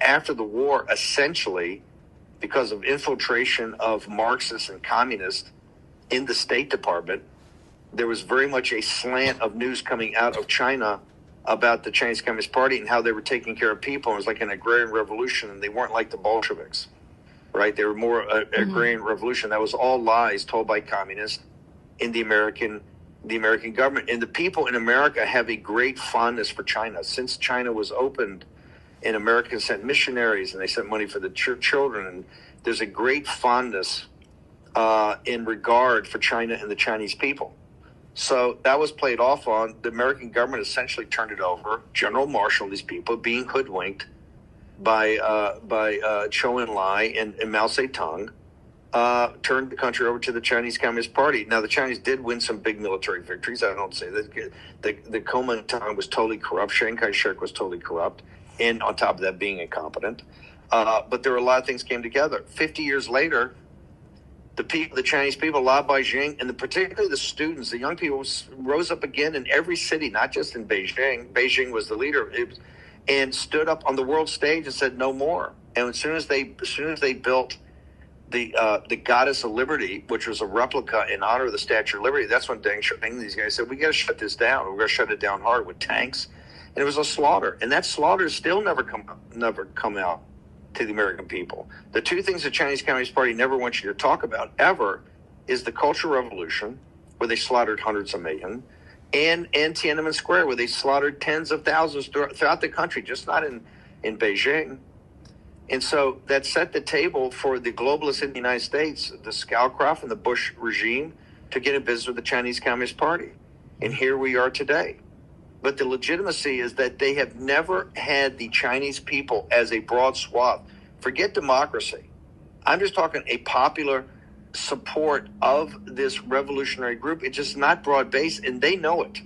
after the war, essentially, because of infiltration of Marxists and communists in the State Department, there was very much a slant of news coming out of China about the Chinese Communist Party and how they were taking care of people. It was like an agrarian revolution, and they weren't like the Bolsheviks, right? They were more agrarian revolution. That was all lies told by communists in the American government. And the people in America have a great fondness for China. Since China was opened, and Americans sent missionaries, and they sent money for the children, and there's a great fondness in regard for China and the Chinese people. So that was played off on. The American government essentially turned it over. General Marshall, these people being hoodwinked by Zhou Enlai and Mao Zedong, turned the country over to the Chinese Communist Party. Now, the Chinese did win some big military victories. I don't say that. The Kuomintang was totally corrupt. Chiang Kai-shek was totally corrupt, and on top of that, being incompetent. But there were a lot of things came together. 50 years later, the Chinese people, La Beijing, and particularly the students, the young people, rose up again in every city, not just in Beijing. Beijing was the leader, and stood up on the world stage and said no more. And as soon as they built the Goddess of Liberty, which was a replica in honor of the Statue of Liberty, that's when Deng Xiaoping, these guys said, we got to shut this down. We're going to shut it down hard with tanks. And it was a slaughter. And that slaughter still never come out to the American people. The two things the Chinese Communist Party never wants you to talk about, ever, is the Cultural Revolution, where they slaughtered hundreds of millions, and Tiananmen Square, where they slaughtered tens of thousands throughout the country, just not in Beijing. And so that set the table for the globalists in the United States, the Scowcroft and the Bush regime, to get in business with the Chinese Communist Party. And here we are today. But the legitimacy is that they have never had the Chinese people as a broad swath. Forget democracy. I'm just talking a popular support of this revolutionary group. It's just not broad-based, and they know it.